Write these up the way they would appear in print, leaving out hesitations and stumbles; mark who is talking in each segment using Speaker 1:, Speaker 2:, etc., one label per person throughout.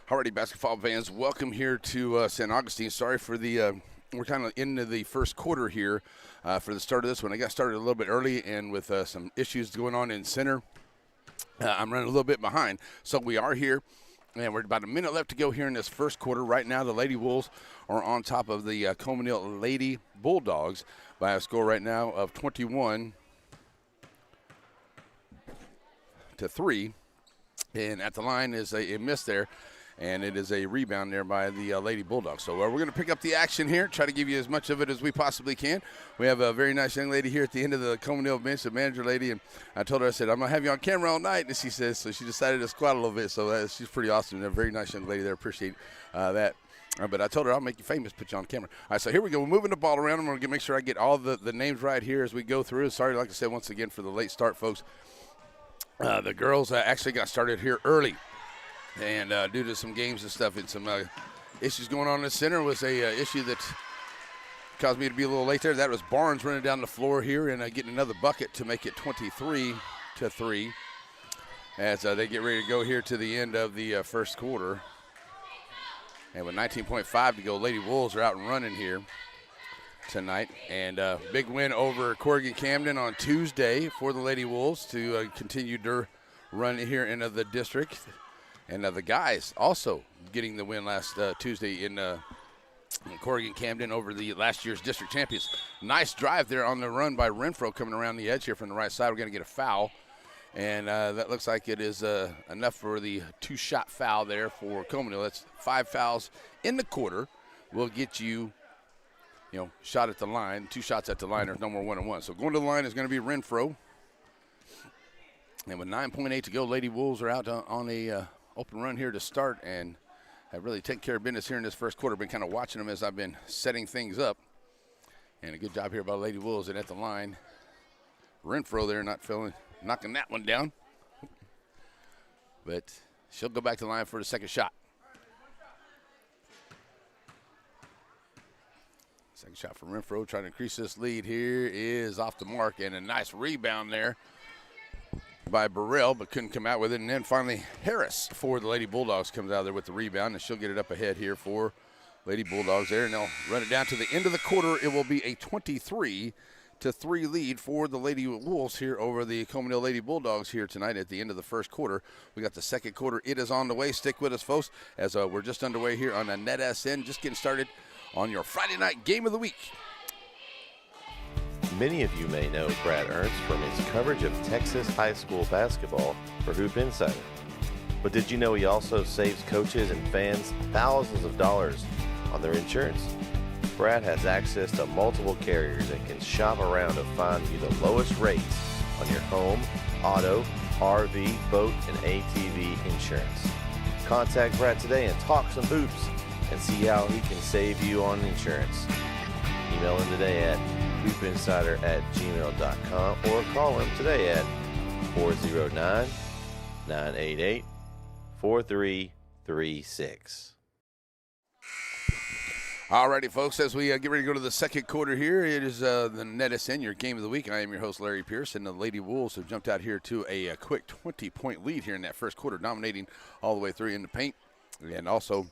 Speaker 1: Alrighty, basketball fans, welcome here to St. Augustine. Sorry for the, we're kind of into the first quarter here for the start of this one. I got started a little bit early, and with some issues going on in center, I'm running a little bit behind. So we are here, and we're about a minute left to go here in this first quarter. Right now, the Lady Wolves are on top of the Colmesneil Lady Bulldogs by a score right now of 21-3. And at the line is a miss there. And it is a rebound there by the Lady Bulldogs. So we're going to pick up the action here, try to give you as much of it as we possibly can. We have a very nice young lady here at the end of the Colmesneil bench, the manager lady. And I told her, I said, I'm going to have you on camera all night. And she says, so she decided to squat a little bit. So she's pretty awesome. A very nice young lady there. Appreciate that. But I told her I'll make you famous, put you on camera. All right, so here we go. We're moving the ball around. I'm going to make sure I get all the names right here as we go through. Sorry, like I said, once again, for the late start, folks. The girls actually got started here early. And due to some games and stuff and some issues going on in the center was a issue that caused me to be a little late there. That was Barnes running down the floor here and getting another bucket to make it 23-3 as they get ready to go here to the end of the first quarter. And with 19.5 to go, Lady Wolves are out and running here tonight. And big win over Corrigan Camden on Tuesday for the Lady Wolves to continue their run here into the district. And the guys also getting the win last Tuesday in Corrigan Camden over the last year's district champions. Nice drive there on the run by Renfro coming around the edge here from the right side. We're going to get a foul. And that looks like it is enough for the two-shot foul there for Colmesneil. That's 5 fouls in the quarter. Will get you, shot at the line. 2 shots at the line. There's no more 1-on-1. So going to the line is going to be Renfro. And with 9.8 to go, Lady Wolves are out on a open run here to start and have really taken care of business here in this first quarter. Been kind of watching them as I've been setting things up. And a good job here by Lady Wolves and at the line. Renfro there knocking that one down. But she'll go back to the line for the second shot. Second shot from Renfro, trying to increase this lead here is off the mark, and a nice rebound there by Burrell, but couldn't come out with it. And then finally Harris for the Lady Bulldogs comes out there with the rebound, and she'll get it up ahead here for Lady Bulldogs there, and they'll run it down to the end of the quarter. It will be a 23-3 lead for the Lady Wolves here over the Colmesneil Lady Bulldogs here tonight at the end of the first quarter. We got the second quarter. It is on the way. Stick with us, folks, as we're just underway here on the NetSN, just getting started on your Friday night game of the week.
Speaker 2: Many of you may know Brad Ernst from his coverage of Texas high school basketball for Hoop Insider. But did you know he also saves coaches and fans thousands of dollars on their insurance? Brad has access to multiple carriers and can shop around to find you the lowest rates on your home, auto, RV, boat, and ATV insurance. Contact Brad today and talk some hoops and see how he can save you on insurance. Email him today at hoopinsider@gmail.com or call him today at 409-988-4336.
Speaker 1: Alrighty, folks, as we get ready to go to the second quarter here, it is the NetSN, your game of the week. I am your host, Larry Pierce, and the Lady Wolves have jumped out here to a quick 20-point lead here in that first quarter, dominating all the way through in the paint and also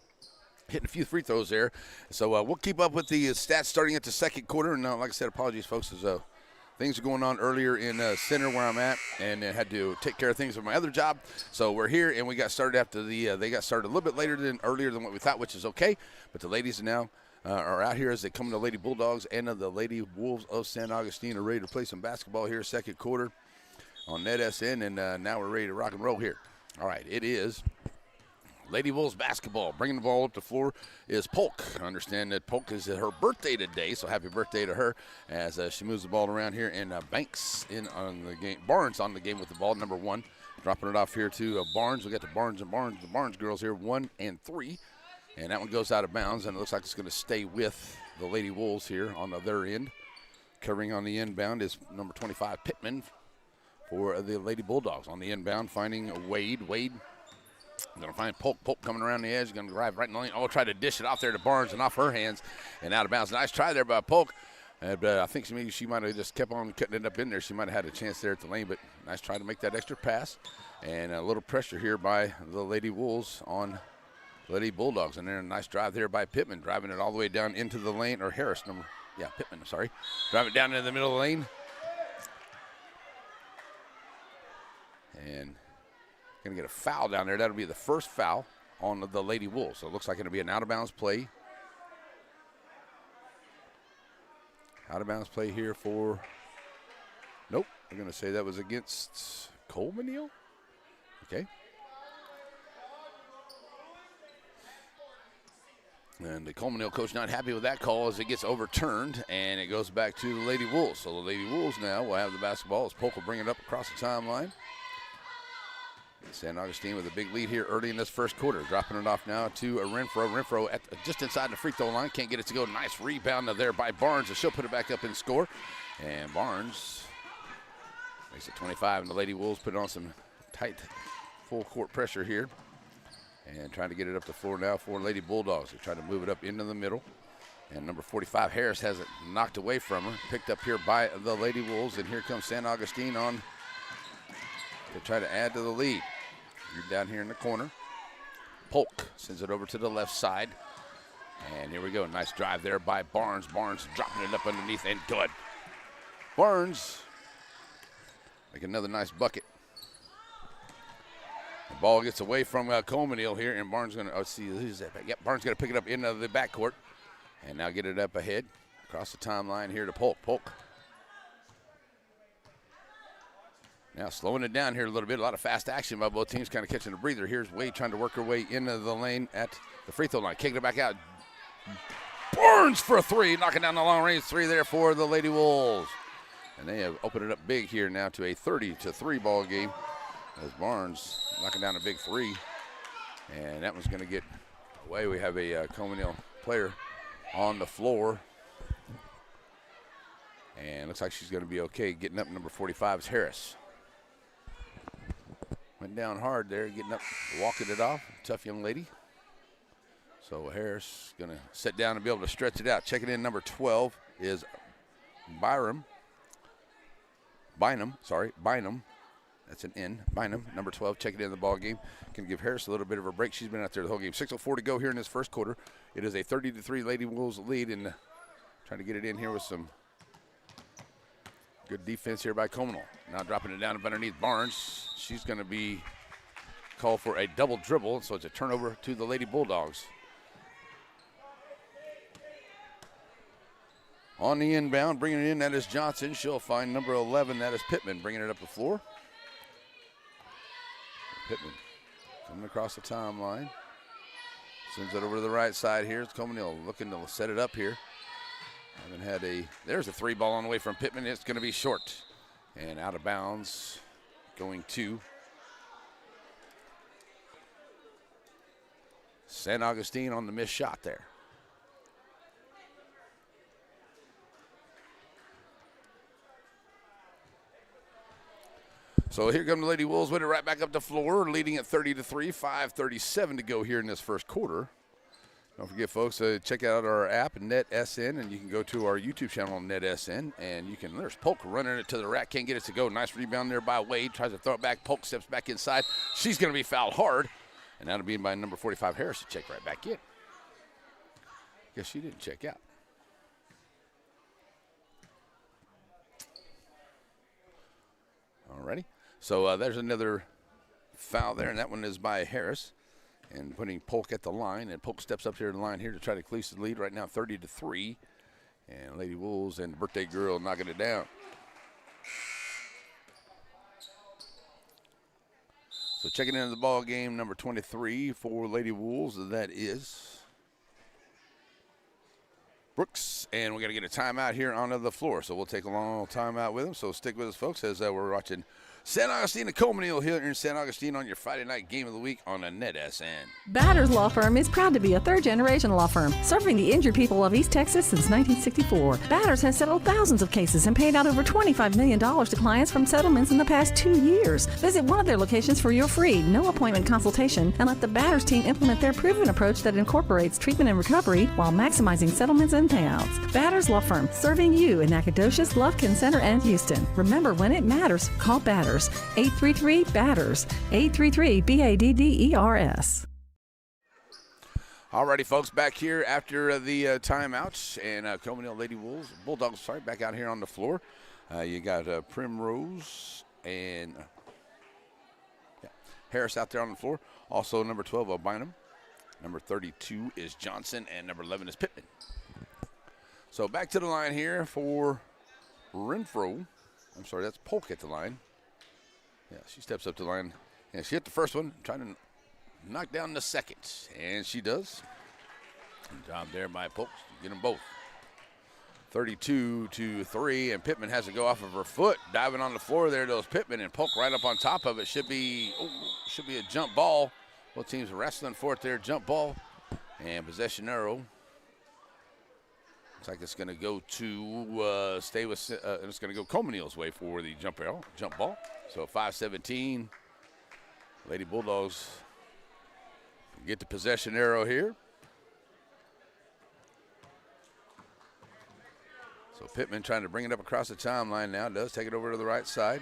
Speaker 1: hitting a few free throws there. So we'll keep up with the stats starting at the second quarter. And like I said, apologies, folks, as things are going on earlier in center where I'm at, and had to take care of things with my other job. So we're here, and we got started after they got started a little bit earlier than what we thought, which is okay. But the ladies now are out here as they come to Lady Bulldogs and the Lady Wolves of St. Augustine are ready to play some basketball here second quarter on NetSN, and now we're ready to rock and roll here. All right, it is Lady Wolves basketball. Bringing the ball up the floor is Polk. I understand that Polk is her birthday today, so happy birthday to her as she moves the ball around here. And Banks in on the game. Barnes on the game with the ball, number 1. Dropping it off here to Barnes. We got the Barnes, the Barnes girls here, 1 and 3. And that one goes out of bounds, and it looks like it's going to stay with the Lady Wolves here on their end. Covering on the inbound is number 25, Pittman, for the Lady Bulldogs. On the inbound, finding Wade. Wade going to find Polk. Polk coming around the edge, going to drive right in the lane. Oh, try to dish it off there to Barnes and off her hands and out of bounds. Nice try there by Polk. But I think she might have just kept on cutting it up in there. She might have had a chance there at the lane, but nice try to make that extra pass. And a little pressure here by the Lady Wolves on Lady Bulldogs in there. A nice drive there by Pittman, driving it all the way down into the lane, or Harris, Pittman, sorry. Drive it down into the middle of the lane. And going to get a foul down there. That'll be the first foul on the Lady Wolves. So it looks like it'll be an out-of-bounds play. Out-of-bounds play here for, nope, we're going to say that was against Colmesneil. Okay. And the Colmesneil coach not happy with that call as it gets overturned, and it goes back to the Lady Wolves. So the Lady Wolves now will have the basketball as Polk will bring it up across the timeline. San Augustine with a big lead here early in this first quarter. Dropping it off now to Renfro. Renfro just inside the free throw line. Can't get it to go. Nice rebound there by Barnes, and she'll put it back up and score. And Barnes makes it 25, and the Lady Wolves put on some tight full court pressure here. And trying to get it up the floor now for Lady Bulldogs. They're trying to move it up into the middle. And number 45, Harris, has it knocked away from her. Picked up here by the Lady Wolves. And here comes San Augustine on to try to add to the lead. You're down here in the corner. Polk sends it over to the left side. And here we go. Nice drive there by Barnes. Barnes dropping it up underneath and good. Barnes make another nice bucket. The ball gets away from Colmesneil here, and Barnes going to see who's that. Yep, Barnes going to pick it up into the backcourt, and now get it up ahead across the timeline here to Polk. Polk now slowing it down here a little bit. A lot of fast action by both teams, kind of catching a breather. Here's Wade trying to work her way into the lane at the free throw line, kicking it back out. Barnes for a three, knocking down the long range three there for the Lady Wolves, and they have opened it up big here now to a 30-3 ball game. As Barnes knocking down a big three, and that one's going to get away. We have a Colmesneil player on the floor, and looks like she's going to be okay. Getting up, number 45 is Harris. Went down hard there, getting up, walking it off. Tough young lady. So Harris going to sit down and be able to stretch it out. Checking in, number 12 is Bynum. That's an N. Bynum, number 12, checking in the ball game. Can give Harris a little bit of a break. She's been out there the whole game. 6:04 to go here in this first quarter. It is a 30-3 Lady Wolves lead, and trying to get it in here with some good defense here by Colmesneil. Now dropping it down underneath Barnes. She's going to be called for a double dribble, so it's a turnover to the Lady Bulldogs. On the inbound, bringing it in, that is Johnson. She'll find number 11, that is Pittman, bringing it up the floor. Pittman coming across the timeline. Sends it over to the right side here. It's Colmesneil looking to set it up here. There's a three ball on the way from Pittman. It's going to be short and out of bounds, going to San Augustine on the missed shot there. So here come the Lady Wolves with it right back up the floor, leading at 30-3, 5:37 to go here in this first quarter. Don't forget, folks, check out our app, NetSN, and you can go to our YouTube channel, NetSN, and there's Polk running it to the rack, can't get it to go. Nice rebound there by Wade, tries to throw it back. Polk steps back inside. She's going to be fouled hard, and that'll be by number 45, Harris, to check right back in. Guess she didn't check out. All righty. So there's another foul there, and that one is by Harris, and putting Polk at the line. And Polk steps up here to the line here to try to clease the lead right now, 30-3. And Lady Wolves and Birthday Girl knocking it down. So checking into the ball game, number 23 for Lady Wolves, that is Brooks, and we're going to get a timeout here onto the floor. So we'll take a long timeout with them. So stick with us, folks, as we're watching San Augustine and Colmesneil here in San Augustine on your Friday night game of the week on a NetSN.
Speaker 3: Batters Law Firm is proud to be a third-generation law firm serving the injured people of East Texas since 1964. Batters has settled thousands of cases and paid out over $25 million to clients from settlements in the past 2 years. Visit one of their locations for your free, no-appointment consultation and let the Batters team implement their proven approach that incorporates treatment and recovery while maximizing settlements and payouts. Batters Law Firm, serving you in Nacogdoches, Lufkin Center, and Houston. Remember, when it matters, call Batters. 833-BATTERS, 833-BADDERS.
Speaker 1: Alrighty, folks, back here after the timeouts, and Colmesneil Lady Bulldogs, back out here on the floor. You got Primrose and Harris out there on the floor. Also, number 12, Bynum. Number 32 is Johnson, and number 11 is Pittman. So back to the line here for Renfro. I'm sorry, that's Polk at the line. Yeah, she steps up to the line. And she hit the first one, trying to knock down the second. And she does. Good job there by Polk to get them both. 32-3, and Pittman has to go off of her foot. Diving on the floor there goes Pittman, and Polk right up on top of it. Should be a jump ball. Both teams wrestling for it there, jump ball. And possession arrow. Looks like it's going to go to it's going to go Colmesneil's way for the jump ball. So 5-17. Lady Bulldogs get the possession arrow here. So Pittman trying to bring it up across the timeline now. Does take it over to the right side.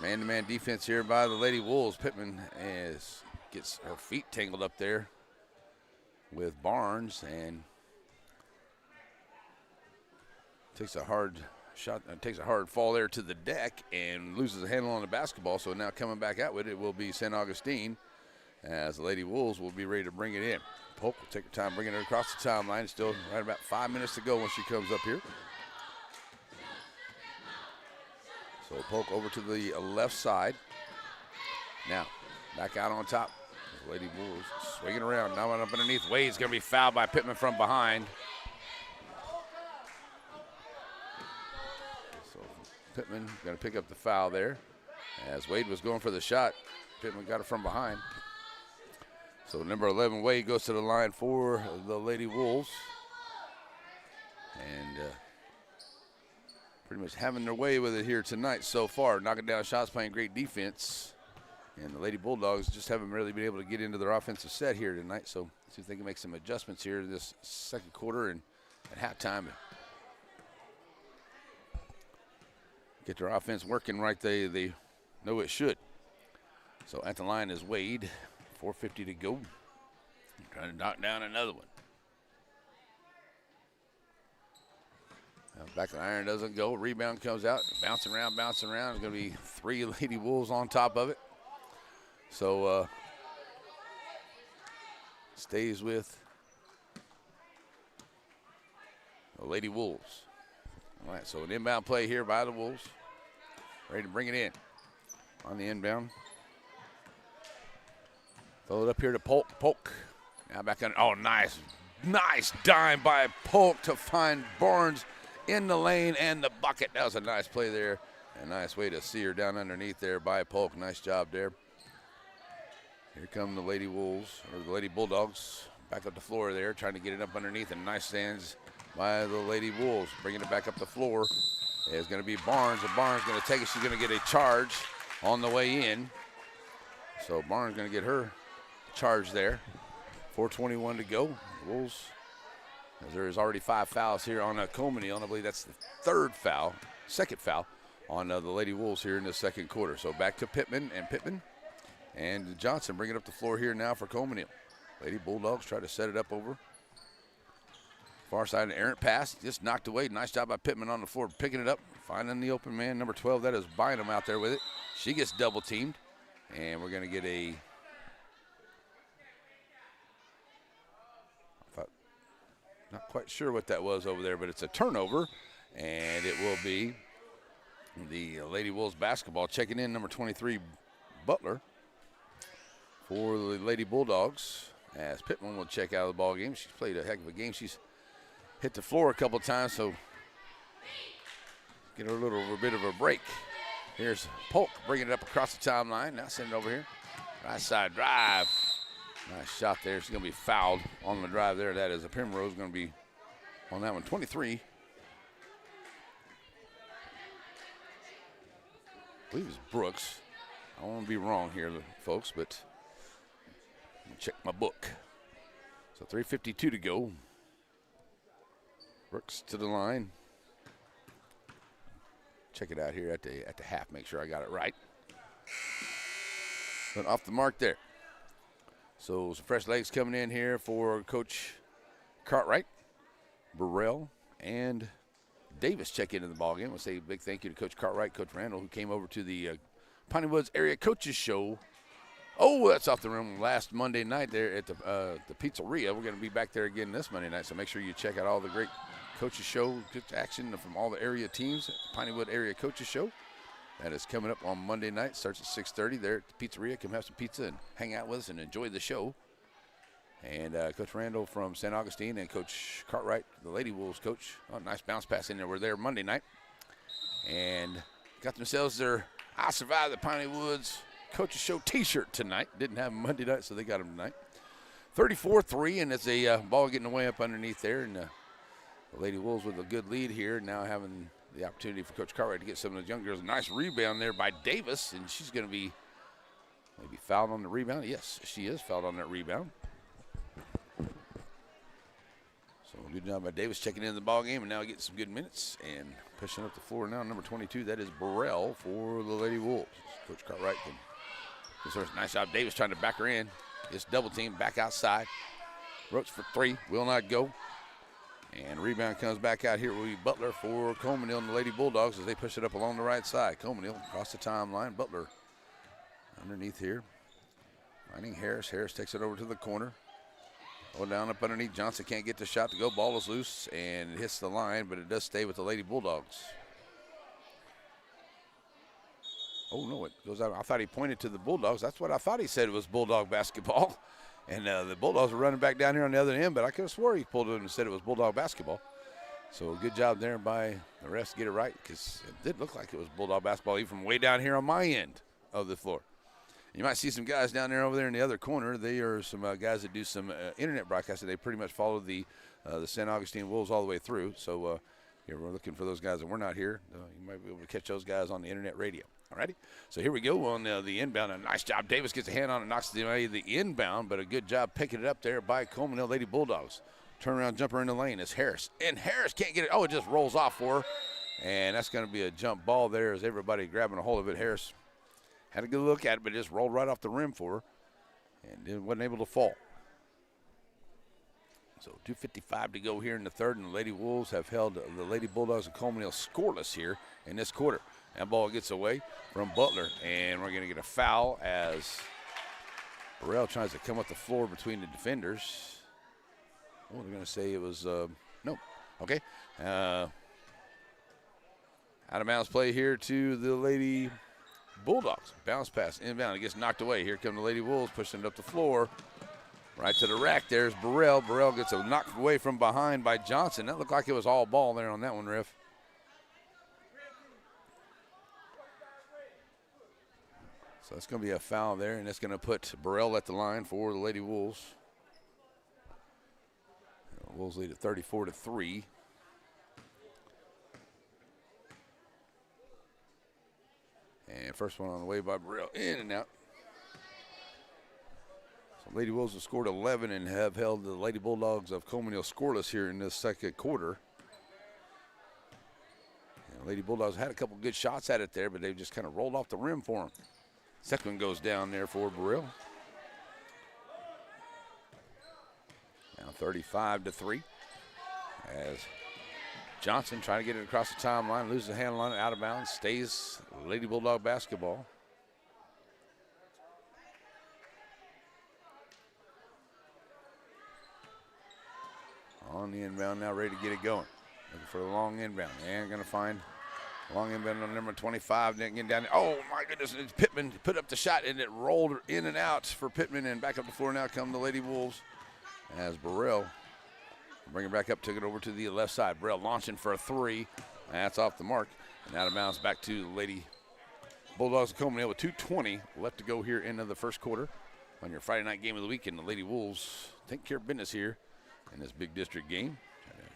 Speaker 1: Man-to-man defense here by the Lady Wolves. Pittman gets her feet tangled up there with Barnes and takes a hard shot, takes a hard fall there to the deck and loses a handle on the basketball. So now coming back out with it will be St. Augustine, as the Lady Wolves will be ready to bring it in. Polk will take her time bringing it across the timeline. Still right about 5 minutes to go when she comes up here. So Polk over to the left side. Now back out on top. The Lady Wolves swinging around. Now up underneath. Wade's going to be fouled by Pittman from behind. So Pittman going to pick up the foul there. As Wade was going for the shot, Pittman got it from behind. So number 11, Wade, goes to the line for the Lady Wolves. And pretty much having their way with it here tonight so far. Knocking down shots, playing great defense. And the Lady Bulldogs just haven't really been able to get into their offensive set here tonight. So see if they can make some adjustments here this second quarter and at halftime. Get their offense working right. They know it should. So at the line is Wade. 4:50 to go. Trying to knock down another one. Back of the iron doesn't go. Rebound comes out. Bouncing around. It's going to be 3 Lady Wolves on top of it. So stays with the Lady Wolves. All right, so an inbound play here by the Wolves. Ready to bring it in. On the inbound. Throw it up here to Polk. Now back on. Oh, nice. Nice dime by Polk to find Barnes in the lane and the bucket. That was a nice play there. A nice way to see her down underneath there by Polk. Nice job there. Here come the Lady Wolves, or the Lady Bulldogs. Back up the floor there, trying to get it up underneath. And nice stands by the Lady Wolves. Bringing it back up the floor is going to be Barnes. And Barnes going to take it. She's going to get a charge on the way in. So Barnes going to get her charge there. 4:21 to go. The Wolves, as there is already 5 fouls here on Colmesneil, and I believe that's the second foul on the Lady Wolves here in the second quarter. So back to Pittman and Johnson bringing up the floor here now for Colmesneil. Lady Bulldogs try to set it up over far side. An errant pass, just knocked away. Nice job by Pittman on the floor, picking it up, finding the open man. Number 12, that is Bynum out there with it. She gets double teamed, and we're going to get a. Not quite sure what that was over there, but it's a turnover, and it will be the Lady Wolves basketball. Checking in number 23, Butler, for the Lady Bulldogs, as Pittman will check out of the ball game. She's played a heck of a game. She's hit the floor a couple times, so get her a bit of a break. Here's Polk bringing it up across the timeline. Now send it over here. Right side drive. Nice shot there. She's going to be fouled on the drive there. That is a Primrose going to be on that one. 23. I believe it's Brooks. I don't want to be wrong here, folks, but let me check my book. So 3:52 to go. Brooks to the line. Check it out here at the half. Make sure I got it right. But off the mark there. So some fresh legs coming in here for Coach Cartwright, Burrell, and Davis check into the ballgame. We'll say a big thank you to Coach Cartwright, Coach Randall, who came over to the Piney Woods Area Coaches Show. Oh, that's off the rim last Monday night there at the pizzeria. We're going to be back there again this Monday night, so make sure you check out all the great Coaches Show, good action from all the area teams at the Piney Wood Area Coaches Show. That is coming up on Monday night. Starts at 6:30 there at the pizzeria. Come have some pizza and hang out with us and enjoy the show. And Coach Randall from St. Augustine and Coach Cartwright, the Lady Wolves coach. Oh, nice bounce pass in there. We're there Monday night. And got themselves their I Survived the Piney Woods Coaches Show t-shirt tonight. Didn't have them Monday night, so they got them tonight. 34-3, and it's a ball getting away up underneath there. And the Lady Wolves with a good lead here, now having the opportunity for Coach Cartwright to get some of those young girls. Nice rebound there by Davis, and she's going to be maybe fouled on the rebound. Yes, she is fouled on that rebound. So good job by Davis checking in the ball game, and now getting some good minutes and pushing up the floor now. Number 22, that is Burrell for the Lady Wolves. Coach Cartwright can. Nice job. Davis trying to back her in. Gets double team back outside. Roach for three, will not go. And rebound comes back out here will be Butler for Colmesneil and the Lady Bulldogs as they push it up along the right side. Colmesneil across the timeline. Butler underneath here. Finding Harris. Harris takes it over to the corner. Go down up underneath. Johnson can't get the shot to go. Ball is loose and it hits the line, but it does stay with the Lady Bulldogs. Oh, no, it goes out. I thought he pointed to the Bulldogs. That's what I thought he said. It was Bulldog basketball. And the Bulldogs were running back down here on the other end, but I could have swore he pulled it and said it was Bulldog basketball. So good job there by the refs to get it right, because it did look like it was Bulldog basketball even from way down here on my end of the floor. You might see some guys down there over there in the other corner. They are some guys that do some internet broadcasting. They pretty much follow the St. Augustine Wolves all the way through. So here we're looking for those guys, and we're not here. You might be able to catch those guys on the internet radio. Alrighty, so here we go on the inbound. A nice job. Davis gets a hand on it, knocks it away the inbound, but a good job picking it up there by Colmesneil Lady Bulldogs. Turnaround jumper in the lane is Harris, and Harris can't get it. Oh, it just rolls off for her, and that's going to be a jump ball there as everybody grabbing a hold of it. Harris had a good look at it, but it just rolled right off the rim for her, and wasn't able to fall. So 2:55 to go here in the third, and the Lady Wolves have held the Lady Bulldogs of Colmesneil scoreless here in this quarter. That ball gets away from Butler, and we're going to get a foul as Burrell tries to come up the floor between the defenders. Oh, they're going to say it was, no. Okay. Out of bounds play here to the Lady Bulldogs. Bounce pass, inbound. It gets knocked away. Here come the Lady Wolves pushing it up the floor. Right to the rack. There's Burrell. Burrell gets a knock away from behind by Johnson. That looked like it was all ball there on that one, Riff. So it's going to be a foul there, and it's going to put Burrell at the line for the Lady Wolves. Wolves lead at 34-3. And first one on the way by Burrell, in and out. So Lady Wolves have scored 11 and have held the Lady Bulldogs of Colmesneil scoreless here in this second quarter. And Lady Bulldogs had a couple good shots at it there, but they just kind of rolled off the rim for them. Second one goes down there for Burrell. Now 35-3 as Johnson trying to get it across the timeline, loses the handle on it, out of bounds, stays Lady Bulldog basketball. On the inbound now, ready to get it going. Looking for the long inbound. And going to find long inbound on number 25. Then getting down there. Oh, my goodness. It's Pittman put up the shot, and it rolled in and out for Pittman. And back up the floor now come the Lady Wolves as Burrell bring it back up, took it over to the left side. Burrell launching for a three. That's off the mark. And out of bounds back to the Lady Bulldogs of Colmesneil with 2:20 left to go here into the first quarter. On your Friday night game of the weekend, the Lady Wolves take care of business here in this big district game.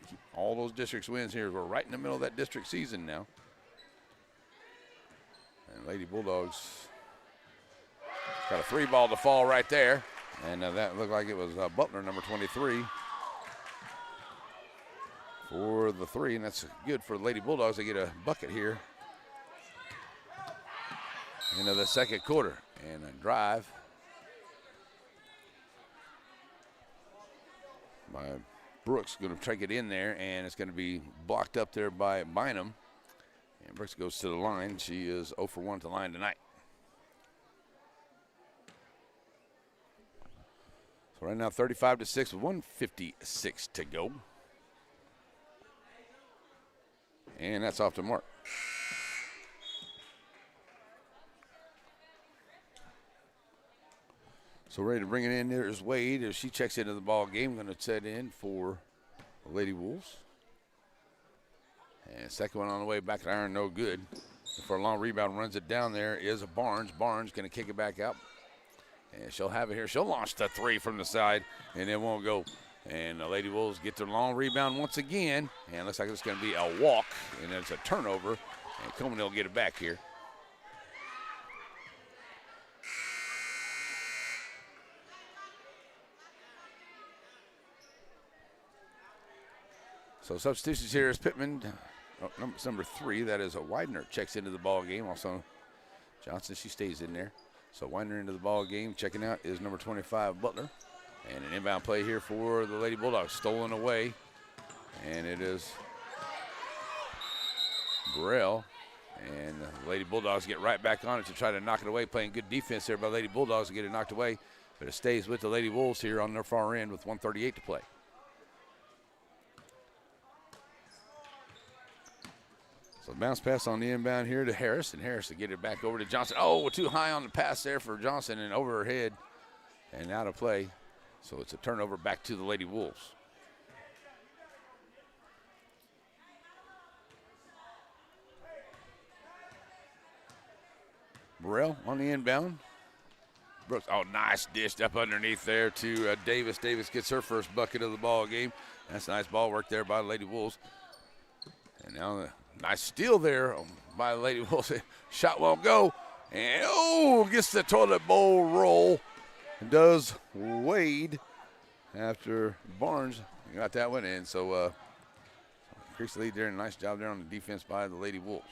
Speaker 1: Keep all those districts wins here. We're right in the middle of that district season now. And Lady Bulldogs got a three ball to fall right there. And that looked like it was Butler, number 23, for the three. And that's good for the Lady Bulldogs. They get a bucket here into the second quarter. And a drive Brooks. Going to take it in there, and it's going to be blocked up there by Bynum. And Brooks goes to the line. She is 0 for 1 at the line tonight. So right now 35-6 with 1:56 to go. And that's off the mark. So ready to bring it in there is Wade as she checks into the ball game. Going to set in for the Lady Wolves. And second one on the way back to iron, no good. For a long rebound, runs it down there is a Barnes. Barnes going to kick it back out. And she'll have it here. She'll launch the three from the side, and it won't go. And the Lady Wolves get their long rebound once again. And it looks like it's going to be a walk, and it's a turnover. And Colmesneil will get it back here. So substitutions here is Pittman, number 3. That is a Widener checks into the ball game. Also Johnson, she stays in there. So Widener into the ball game. Checking out is number 25, Butler. And an inbound play here for the Lady Bulldogs. Stolen away. And it is Burrell. And the Lady Bulldogs get right back on it to try to knock it away. Playing good defense there by Lady Bulldogs to get it knocked away. But it stays with the Lady Wolves here on their far end with 1:38 to play. So bounce pass on the inbound here to Harris, and Harris to get it back over to Johnson. Oh, too high on the pass there for Johnson and over her head and out of play. So it's a turnover back to the Lady Wolves. Burrell on the inbound. Brooks, oh, nice dish up underneath there to Davis. Davis gets her first bucket of the ball game. That's a nice ball work there by the Lady Wolves. And now the nice steal there by the Lady Wolves. Shot won't go. And, oh, gets the toilet bowl roll. And does Wade after Barnes got that one in. So increased the lead there. Nice job there on the defense by the Lady Wolves.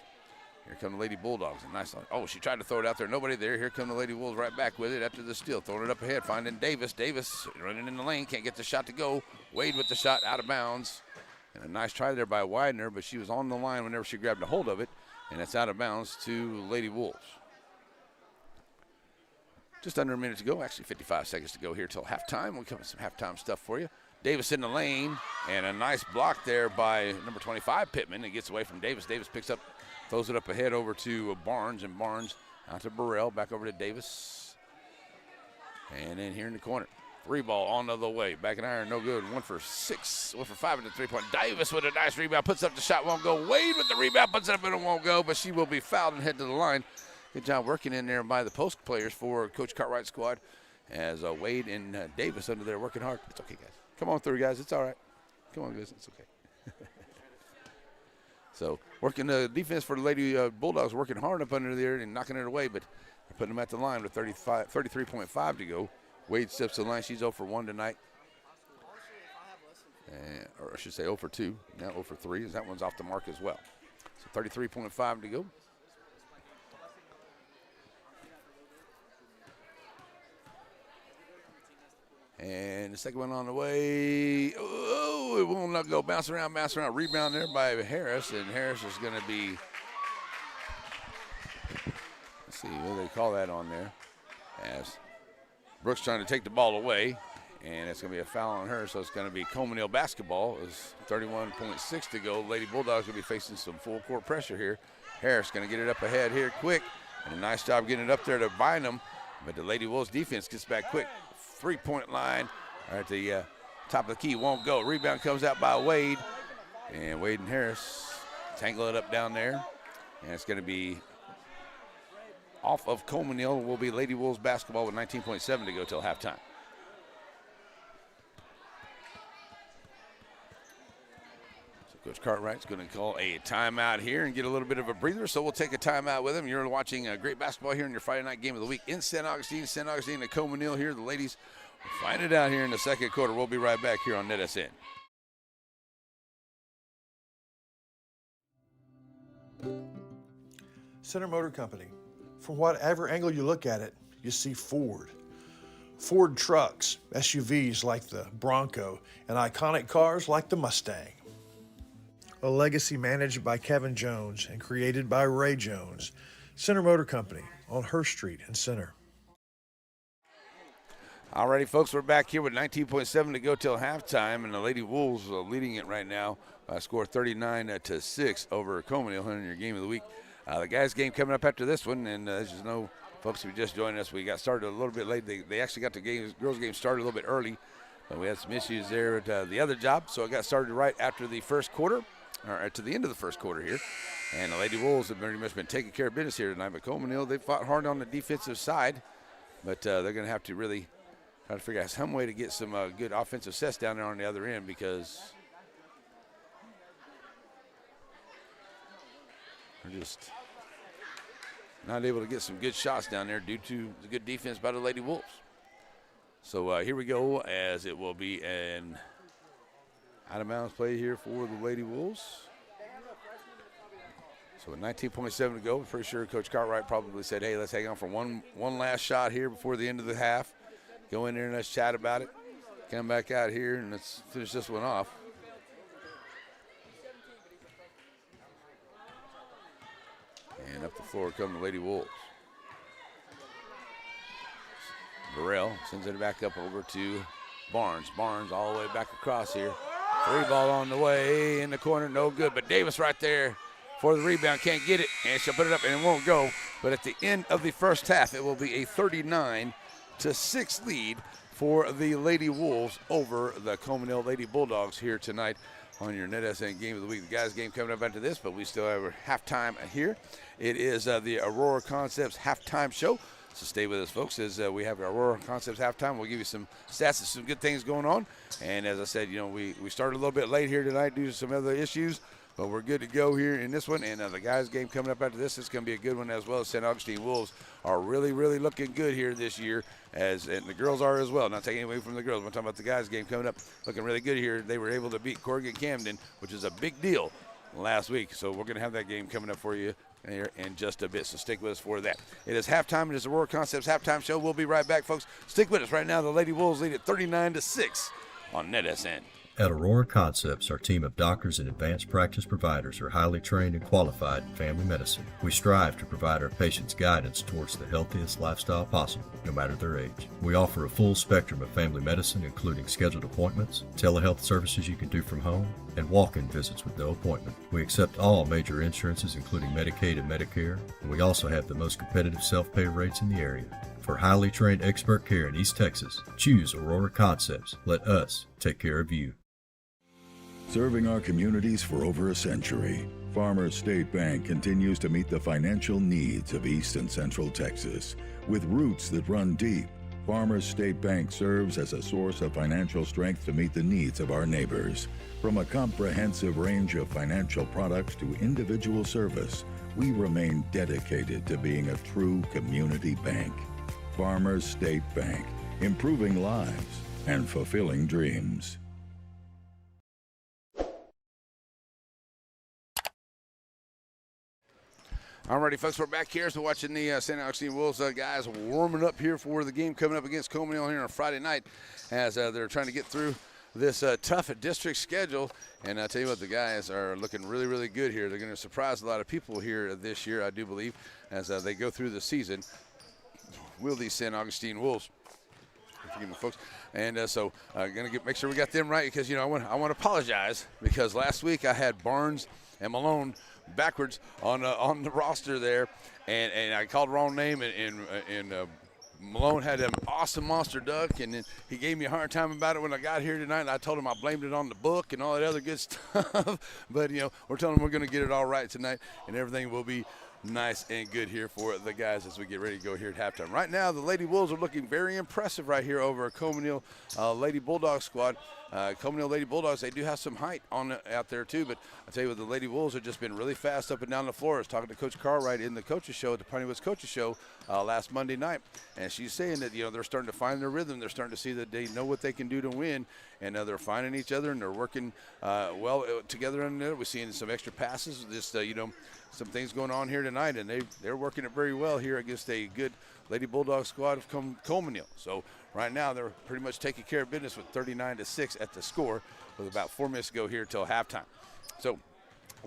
Speaker 1: Here come the Lady Bulldogs. A nice, oh, she tried to throw it out there. Nobody there. Here come the Lady Wolves right back with it after the steal. Throwing it up ahead. Finding Davis. Davis running in the lane. Can't get the shot to go. Wade with the shot out of bounds. And a nice try there by Widener, but she was on the line whenever she grabbed a hold of it, and it's out of bounds to Lady Wolves. Just under a minute to go, actually 55 seconds to go here till halftime. We'll come with some halftime stuff for you. Davis in the lane, and a nice block there by number 25, Pittman. It gets away from Davis. Davis picks up, throws it up ahead over to Barnes, and Barnes out to Burrell, back over to Davis. And then here in the corner. 3 ball on the other way. Back in iron, no good. 1 for 6, 1 for 5 at the 3-point. Davis with a nice rebound. Puts up the shot, won't go. Wade with the rebound, puts it up and it won't go, but she will be fouled and head to the line. Good job working in there by the post players for Coach Cartwright's squad as Wade and Davis under there working hard. It's okay, guys. Come on through, guys. It's all right. Come on, guys. It's okay. So working the defense for the Lady Bulldogs, working hard up under there and knocking it away, but they're putting them at the line with 33.5 to go. Wade steps to the line. She's 0 for 1 tonight. Or I should say 0 for 2. Now 0 for 3. That one's off the mark as well. So 33.5 to go. And the second one on the way. Oh, it will not go. Bounce around. Rebound there by Harris. And Harris is going to be, let's see, what do they call that on there? As Brooks trying to take the ball away, and it's going to be a foul on her, so it's going to be Colmesneil basketball. It's 31.6 to go. Lady Bulldogs will be facing some full court pressure here. Harris going to get it up ahead here quick, and a nice job getting it up there to Bynum, but the Lady Wolves defense gets back quick. 3-point line at the top of the key, won't go. Rebound comes out by Wade, and Wade and Harris tangle it up down there, and it's going to be off of Colmesneil. Will be Lady Wolves basketball with 19.7 to go till halftime. So Coach Cartwright's going to call a timeout here and get a little bit of a breather, so we'll take a timeout with him. You're watching great basketball here in your Friday night game of the week in St. Augustine. St. Augustine and Colmesneil here. The ladies will find it out here in the second quarter. We'll be right back here on NetSN.
Speaker 4: Center Motor Company. From whatever angle you look at it, you see Ford. Ford trucks, SUVs like the Bronco, and iconic cars like the Mustang. A legacy managed by Kevin Jones and created by Ray Jones. Center Motor Company on Hurst Street in Center.
Speaker 1: Alrighty, folks, we're back here with 19.7 to go till halftime, and the Lady Wolves leading it right now by a score 39-6 over Colmesneil in your game of the week. The guys' game coming up after this one, and as you know, folks, if you just joined us, we got started a little bit late. They actually got the girls' game started a little bit early, but we had some issues there at the other job, so it got started right after the first quarter, or to the end of the first quarter here. And the Lady Wolves have pretty much been taking care of business here tonight, but Colmesneil, they fought hard on the defensive side, but they're going to have to really try to figure out some way to get some good offensive sets down there on the other end, because they're just not able to get some good shots down there due to the good defense by the Lady Wolves. So here we go, as it will be an out-of-bounds play here for the Lady Wolves. So with 19.7 to go, I'm pretty sure Coach Cartwright probably said, hey, let's hang on for one last shot here before the end of the half. Go in there and let's chat about it. Come back out here and let's finish this one off. And up the floor come the Lady Wolves. Burrell sends it back up over to Barnes. Barnes all the way back across here. Three ball on the way in the corner, no good. But Davis right there for the rebound, can't get it, and she'll put it up and it won't go. But at the end of the first half, it will be a 39-6 lead for the Lady Wolves over the Colmesneil Lady Bulldogs here tonight on your NetSN Game of the Week. The guys' game coming up after this, but we still have a halftime here. It is the Aurora Concepts halftime show. So stay with us, folks, as we have our Aurora Concepts halftime. We'll give you some stats and some good things going on. And as I said, you know, we started a little bit late here tonight due to some other issues, but we're good to go here in this one. And the guys' game coming up after this is going to be a good one as well. St. Augustine Wolves are really, really looking good here this year, and the girls are as well. Not taking away from the girls. I'm talking about the guys' game coming up, looking really good here. They were able to beat Corrigan Camden, which is a big deal, last week. So we're going to have that game coming up for you here in just a bit, so stick with us for that. It is halftime. It is the Aurora Concepts halftime show. We'll be right back, folks. Stick with us right now. The Lady Wolves lead at 39-6 on NetSN.
Speaker 5: At Aurora Concepts, our team of doctors and advanced practice providers are highly trained and qualified in family medicine. We strive to provide our patients guidance towards the healthiest lifestyle possible, no matter their age. We offer a full spectrum of family medicine, including scheduled appointments, telehealth services you can do from home, and walk-in visits with no appointment. We accept all major insurances, including Medicaid and Medicare, and we also have the most competitive self-pay rates in the area. For highly trained expert care in East Texas, choose Aurora Concepts. Let us take care of you.
Speaker 6: Serving our communities for over a century, Farmers State Bank continues to meet the financial needs of East and Central Texas. With roots that run deep, Farmers State Bank serves as a source of financial strength to meet the needs of our neighbors. From a comprehensive range of financial products to individual service, we remain dedicated to being a true community bank. Farmers State Bank, improving lives and fulfilling dreams.
Speaker 1: Alrighty, folks, we're back here. So watching the St. Augustine Wolves guys warming up here for the game coming up against Colmesneil here on Friday night, as they're trying to get through this tough district schedule. And I tell you what, the guys are looking really, really good here. They're going to surprise a lot of people here this year, I do believe, as they go through the season. Will these St. Augustine Wolves? Forgive me, folks. And so going to make sure we got them right, because I want to apologize, because last week I had Barnes and Malone backwards on the roster there, and I called the wrong name, and Malone had an awesome monster duck, and then he gave me a hard time about it when I got here tonight, and I told him I blamed it on the book and all that other good stuff. But we're telling him we're going to get it all right tonight, and everything will be nice and good here for the guys as we get ready to go here at halftime. Right now, the Lady Wolves are looking very impressive right here over a Colmesneil Lady Bulldog squad. Colmesneil Lady Bulldogs, they do have some height out there too, but I tell you what, the Lady Wolves have just been really fast up and down the floor. I was talking to Coach Cartwright in the coaches show at the Piney Woods Coaches Show last Monday night, and she's saying that they're starting to find their rhythm. They're starting to see that they know what they can do to win, and they're finding each other, and they're working well together on it. We're seeing some extra passes, just some things going on here tonight, and they're working it very well here against a good Lady Bulldog squad of Colmesneil. So right now they're pretty much taking care of business with 39-6 at the score with about 4 minutes to go here till halftime. So,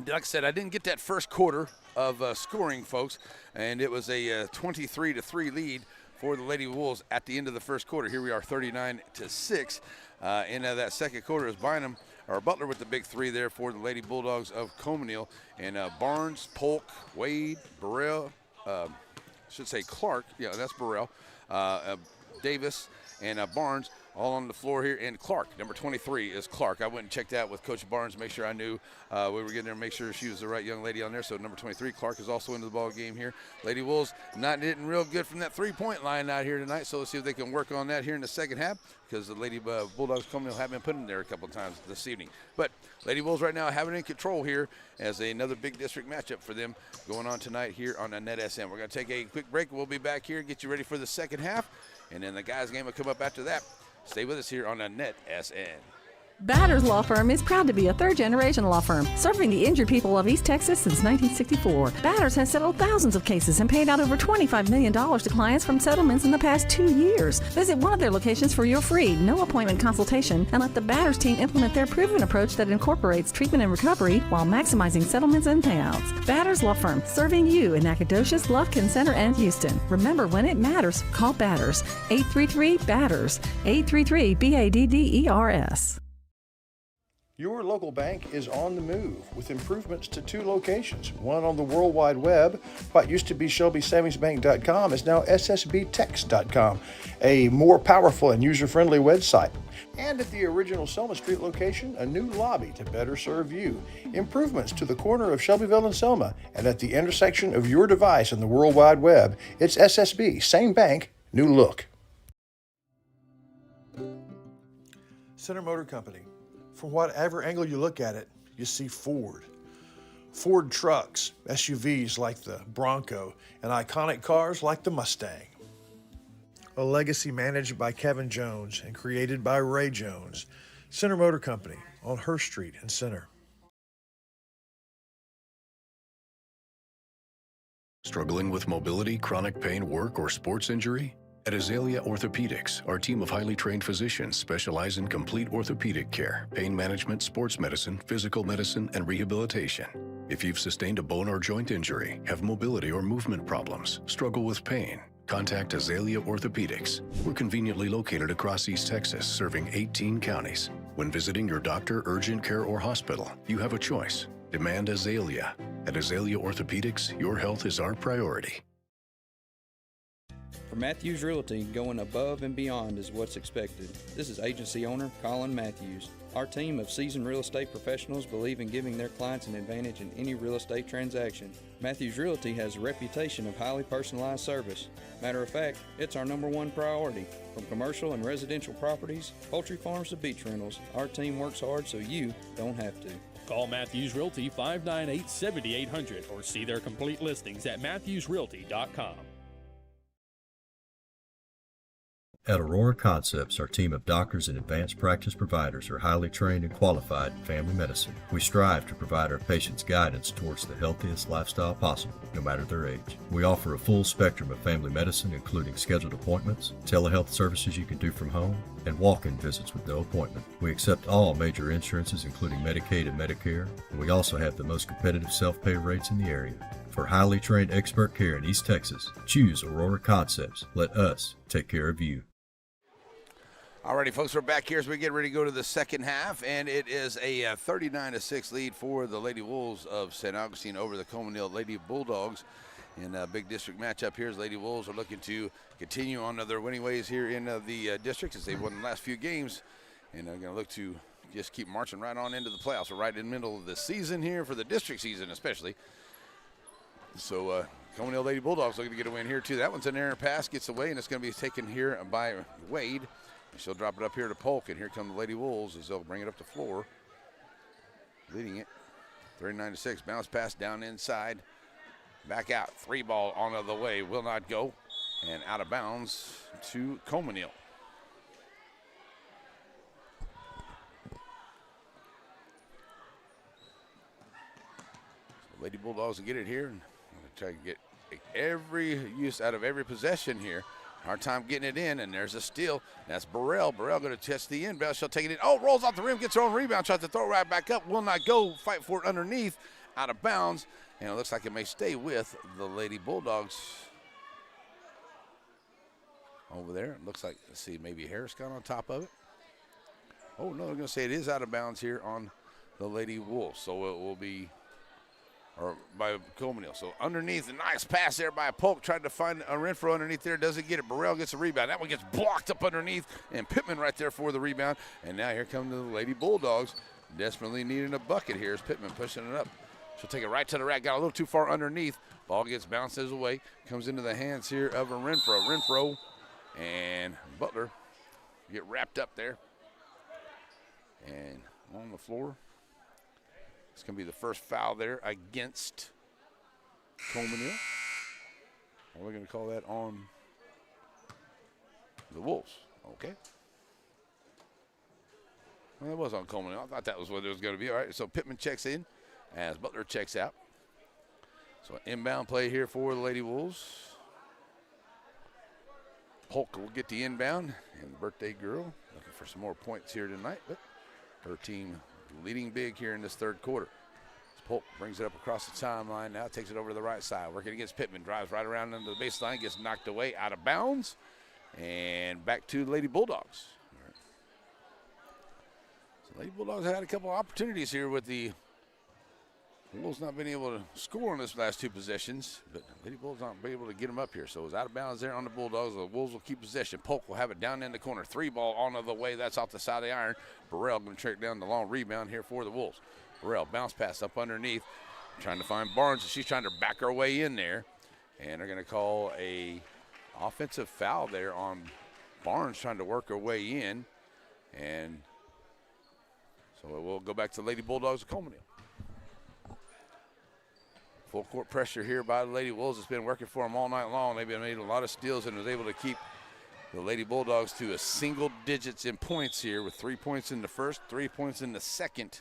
Speaker 1: like I said, I didn't get that first quarter of scoring, folks, and it was a 23-3 lead for the Lady Wolves at the end of the first quarter. Here we are 39-6. In that second quarter is Butler with the big three there for the Lady Bulldogs of Colmesneil. And Barnes, Polk, Wade, Burrell, Clark. Yeah, that's Burrell. Davis and Barnes all on the floor here. And Clark, number 23 is Clark. I went and checked that with Coach Barnes to make sure I knew we were getting there and make sure she was the right young lady on there. So number 23, Clark, is also into the ball game here. Lady Wolves not hitting real good from that three-point line out here tonight, so let's see if they can work on that here in the second half, because the Lady Bulldogs Colmesneil have been putting there a couple of times this evening. But Lady Wolves right now have it in control here as another big district matchup for them going on tonight here on the Net SM. We're going to take a quick break. We'll be back here and get you ready for the second half, and then the guys' game will come up after that. Stay with us here on the Net SM.
Speaker 3: Batters Law Firm is proud to be a third-generation law firm serving the injured people of East Texas since 1964. Batters has settled thousands of cases and paid out over $25 million to clients from settlements in the past 2 years. Visit one of their locations for your free, no-appointment consultation and let the Batters team implement their proven approach that incorporates treatment and recovery while maximizing settlements and payouts. Batters Law Firm, serving you in Nacogdoches, Lufkin Center, and Houston. Remember, when it matters, call Batters. 833-BATTERS. 833-BADDERS.
Speaker 4: Your local bank is on the move with improvements to 2 locations. One on the World Wide Web. What used to be ShelbySavingsBank.com is now SSBTex.com, a more powerful and user-friendly website. And at the original Selma Street location, a new lobby to better serve you. Improvements to the corner of Shelbyville and Selma, and at the intersection of your device and the World Wide Web, it's SSB, same bank, new look. Center Motor Company. From whatever angle you look at it, you see Ford. Ford trucks, SUVs like the Bronco, and iconic cars like the Mustang. A legacy managed by Kevin Jones and created by Ray Jones. Center Motor Company on Hurst Street in Center.
Speaker 7: Struggling with mobility, chronic pain, work, or sports injury? At Azalea Orthopedics, our team of highly trained physicians specialize in complete orthopedic care, pain management, sports medicine, physical medicine, and rehabilitation. If you've sustained a bone or joint injury, have mobility or movement problems, struggle with pain, contact Azalea Orthopedics. We're conveniently located across East Texas, serving 18 counties. When visiting your doctor, urgent care, or hospital, you have a choice. Demand Azalea. At Azalea Orthopedics, your health is our priority.
Speaker 8: For Matthews Realty, going above and beyond is what's expected. This is agency owner Colin Matthews. Our team of seasoned real estate professionals believe in giving their clients an advantage in any real estate transaction. Matthews Realty has a reputation of highly personalized service. Matter of fact, it's our #1 priority. From commercial and residential properties, poultry farms to beach rentals, our team works hard so you don't have to.
Speaker 9: Call Matthews Realty 598-7800 or see their complete listings at matthewsrealty.com.
Speaker 5: At Aurora Concepts, our team of doctors and advanced practice providers are highly trained and qualified in family medicine. We strive to provide our patients guidance towards the healthiest lifestyle possible, no matter their age. We offer a full spectrum of family medicine, including scheduled appointments, telehealth services you can do from home, and walk-in visits with no appointment. We accept all major insurances, including Medicaid and Medicare, and we also have the most competitive self-pay rates in the area. For highly trained expert care in East Texas, choose Aurora Concepts. Let us take care of you.
Speaker 1: Alrighty, folks, we're back here as we get ready to go to the second half, and it is a 39-6 lead for the Lady Wolves of St. Augustine over the Colmesneil Lady Bulldogs. In a big district matchup here, as Lady Wolves are looking to continue on their winning ways here in the district as they've won the last few games, and they're going to look to just keep marching right on into the playoffs. We're right in the middle of the season here for the district season especially. So Colmesneil Lady Bulldogs looking to get a win here too. That one's an error pass, gets away, and it's going to be taken here by Wade. She'll drop it up here to Polk, and here come the Lady Wolves as they'll bring it up the floor. Leading it, 39-6. Bounce pass down inside. Back out. 3 ball on the way. Will not go. And out of bounds to Colmesneil. So Lady Bulldogs will get it here. And try to get every use out of every possession here Hard time getting it in, and there's a steal. That's Burrell. Burrell going to test the inbound. She'll take it in. Oh, rolls off the rim, gets her own rebound, tries to throw it right back up. Will not go. Fight for it underneath, out of bounds. And it looks like it may stay with the Lady Bulldogs over there. It looks like, let's see, maybe Harris got on top of it. Oh, no, they're going to say it is out of bounds here on the Lady Wolves. So it will be, or by Colmesneil. So underneath, a nice pass there by Polk. Tried to find a Renfro underneath there. Doesn't get it. Burrell gets a rebound. That one gets blocked up underneath. And Pittman right there for the rebound. And now here come the Lady Bulldogs. Desperately needing a bucket here as Pittman pushing it up. She'll take it right to the rack. Got a little too far underneath. Ball gets bounces away. Comes into the hands here of a Renfro. Renfro and Butler get wrapped up there. And on the floor. It's going to be the first foul there against Colmesneil. What are we going to call that on the Wolves? Okay. Well, it was on Colmesneil. I thought that was what it was going to be. All right, so Pittman checks in as Butler checks out. So inbound play here for the Lady Wolves. Polk will get the inbound, and the birthday girl looking for some more points here tonight, but her team leading big here in this third quarter. Polk brings it up across the timeline now, takes it over to the right side, working against Pittman, drives right around into the baseline, gets knocked away, out of bounds, and back to the Lady Bulldogs. Right. So Lady Bulldogs had a couple opportunities here with the Wolves not being able to score on this last two possessions, but Lady Bulldogs not being able to get them up here. So it's out of bounds there on the Bulldogs. The Wolves will keep possession. Polk will have it down in the corner. Three ball on the way. That's off the side of the iron. Burrell going to track down the long rebound here for the Wolves. Burrell bounce pass up underneath, trying to find Barnes. She's trying to back her way in there, and they're going to call a offensive foul there on Barnes trying to work her way in, and so it will go back to Lady Bulldogs of Colmesneil. Full court pressure here by the Lady Wolves. It's been working for them all night long. They've been made a lot of steals and was able to keep the Lady Bulldogs to a single digits in points here with 3 points in the first, 3 points in the second.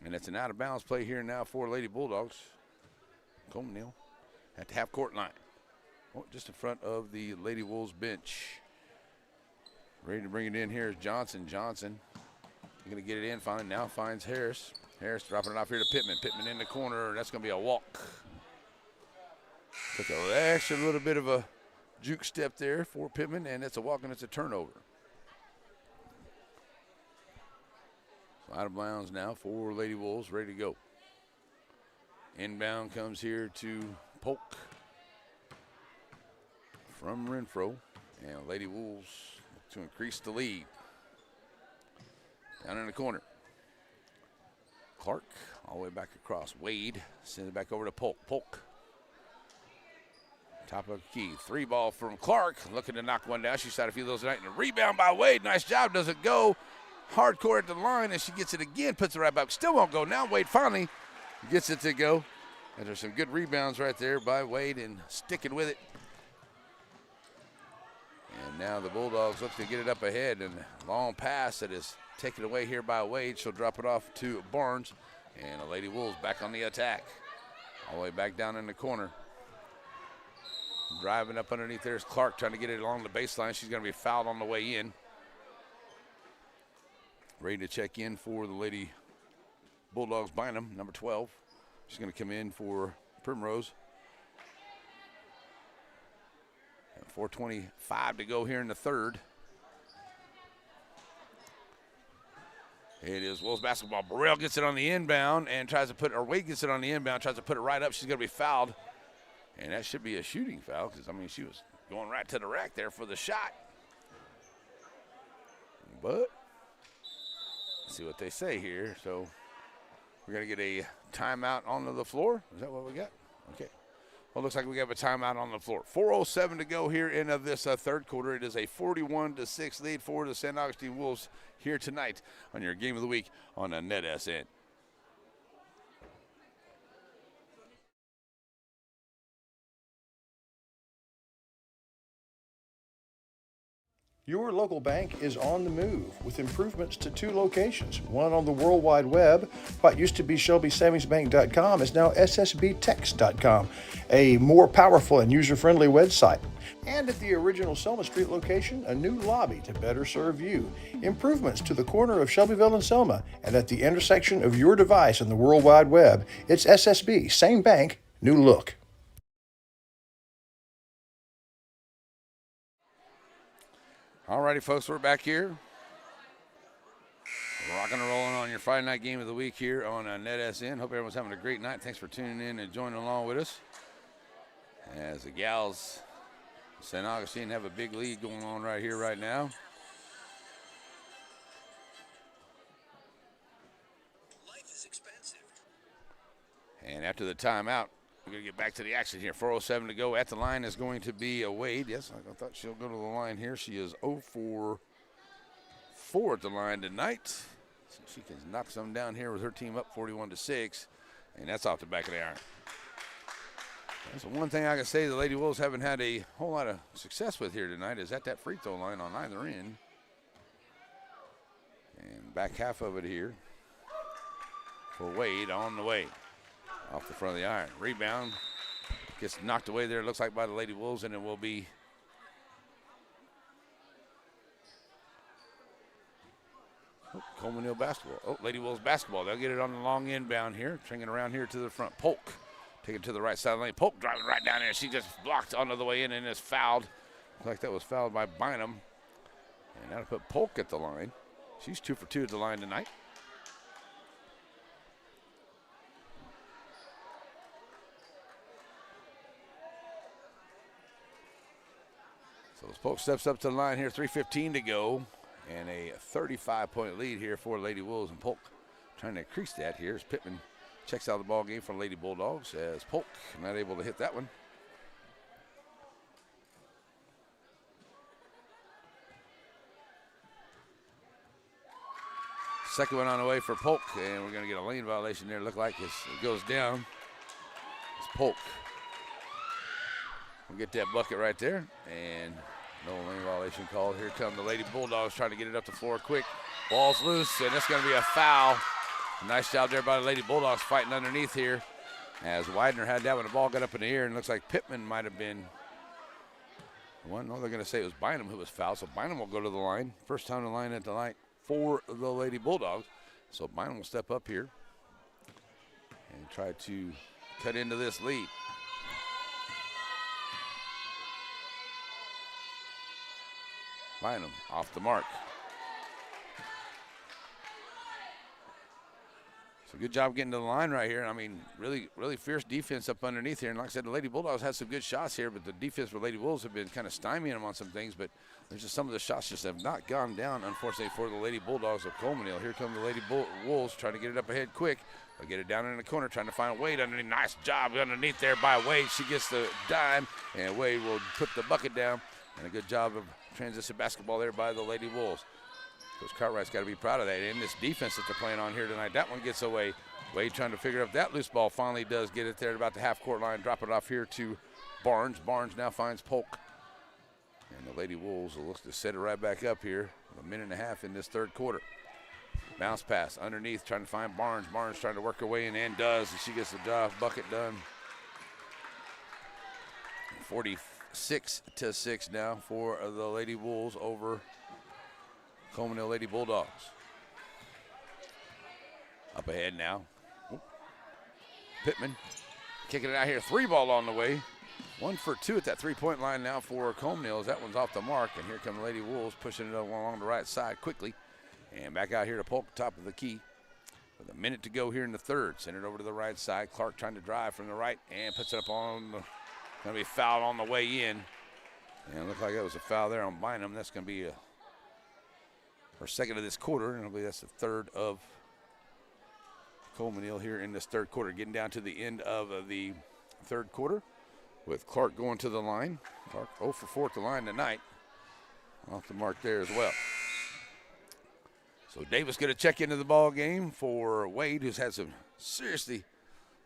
Speaker 1: And it's an out of bounds play here now for Lady Bulldogs. Colmesneil at the half court line. Oh, just in front of the Lady Wolves bench. Ready to bring it in here is Johnson. Johnson going to get it in, now finds Harris. Harris dropping it off here to Pittman. Pittman in the corner. That's going to be a walk. Took an extra little bit of a juke step there for Pittman, and it's a walk and it's a turnover. So out of bounds now for Lady Wolves, ready to go. Inbound comes here to Polk from Renfro, and Lady Wolves to increase the lead. Down in the corner. Clark all the way back across. Wade sends it back over to Polk. Polk. Top of the key. Three ball from Clark. Looking to knock one down. She's had a few of those tonight. And a rebound by Wade. Nice job. Doesn't go. Hardcore at the line. And she gets it again. Puts it right back. Still won't go. Now Wade finally gets it to go. And there's some good rebounds right there by Wade and sticking with it. And now the Bulldogs look to get it up ahead. And long pass that is taken away here by Wade. She'll drop it off to Barnes. And the Lady Wolves back on the attack. All the way back down in the corner. Driving up underneath there is Clark trying to get it along the baseline. She's going to be fouled on the way in. Ready to check in for the Lady Bulldogs Bynum, number 12. She's going to come in for Primrose. 4:25 to go here in the third. It is Wolves basketball. Burrell gets it on the inbound and tries to put, or Wade gets it on the inbound, tries to put it right up. She's going to be fouled. And that should be a shooting foul because, I mean, she was going right to the rack there for the shot. But let's see what they say here. So we're going to get a timeout on the floor. Is that what we got? Okay. Well, it looks like we have a timeout on the floor. 4:07 to go here in this third quarter. It is a 41-6 lead for the St. Augustine Wolves here tonight on your Game of the Week on the NetSN.
Speaker 4: Your local bank is on the move with improvements to 2 locations. One on the World Wide Web. What used to be ShelbySavingsBank.com is now SSBTex.com, a more powerful and user-friendly website. And at the original Selma Street location, a new lobby to better serve you. Improvements to the corner of Shelbyville and Selma, and at the intersection of your device and the World Wide Web. It's SSB, same bank, new look.
Speaker 1: Alrighty, folks, we're back here. Rocking and rolling on your Friday night game of the week here on NetSN. Hope everyone's having a great night. Thanks for tuning in and joining along with us. As the gals, St. Augustine, have a big lead going on right here, right now.
Speaker 10: Life is expensive.
Speaker 1: And after the timeout, we're going to get back to the action here. 4:07 to go. At the line is going to be a Wade. Yes, I thought she'll go to the line here. She is 0 for 4 at the line tonight. So she can knock some down here with her team up 41-6. And that's off the back of the iron. That's the one thing I can say the Lady Wolves haven't had a whole lot of success with here tonight is at that free throw line on either end. And back half of it here for Wade on the way. Off the front of the iron. Rebound gets knocked away there, looks like by the Lady Wolves, and it will be Colmesneil basketball. Oh, Lady Wolves basketball. They'll get it on the long inbound here, bringing around here to the front. Polk take it to the right side of the lane. Polk driving right down there. She just blocked onto the way in and is fouled. Looks like that was fouled by Bynum. And that'll put Polk at the line. She's 2 for 2 at the line tonight. So as Polk steps up to the line here, 3:15 to go, and a 35-point lead here for Lady Wolves, and Polk trying to increase that here as Pittman checks out the ball game for Lady Bulldogs as Polk not able to hit that one. Second one on the way for Polk, and we're going to get a lane violation there. Look like it goes down. It's Polk. We'll get that bucket right there, and no lane violation called. Here come the Lady Bulldogs trying to get it up the floor quick. Ball's loose, and it's going to be a foul. Nice job there by the Lady Bulldogs fighting underneath here as Widener had that when the ball got up in the air, and looks like Pittman might have been the one. No, they're going to say it was Bynum who was fouled, so Bynum will go to the line. First time to line at the night for the Lady Bulldogs. So Bynum will step up here and try to cut into this lead. Bynum off the mark. So good job getting to the line right here. I mean, really fierce defense up underneath here. And like I said, the Lady Bulldogs had some good shots here, but the defense for Lady Wolves have been kind of stymieing them on some things. But there's just some of the shots just have not gone down, unfortunately, for the Lady Bulldogs of Colmesneil. Here come the Lady Wolves trying to get it up ahead quick. They'll get it down in the corner, trying to find Wade underneath. Nice job underneath there by Wade. She gets the dime, and Wade will put the bucket down. And a good job of transition basketball there by the Lady Wolves. Coach Cartwright's got to be proud of that. And this defense that they're playing on here tonight, that one gets away. Wade trying to figure out if that loose ball finally does get it there at about the half-court line. Drop it off here to Barnes. Barnes now finds Polk. And the Lady Wolves will look to set it right back up here. A minute and a half in this third quarter. Bounce pass underneath, trying to find Barnes. Barnes trying to work her way in and does. And she gets the job bucket done. 46-6 now for the Lady Wolves over Colmesneil Lady Bulldogs. Up ahead now. Pittman kicking it out here. 3 ball on the way. 1 for 2 at that 3-point line now for Colmesneil. That one's off the mark. And here come the Lady Wolves pushing it along the right side quickly. And back out here to Polk, top of the key. With a minute to go here in the third. Send it over to the right side. Clark trying to drive from the right and puts it up on the, going to be fouled on the way in. And it looked like that was a foul there on Bynum. That's going to be her second of this quarter. And I believe that's the third of Colmesneil here in this third quarter. Getting down to the end of the third quarter with Clark going to the line. Clark 0 for 4 at the line tonight. Off the mark there as well. So Davis going to check into the ball game for Wade, who's had some seriously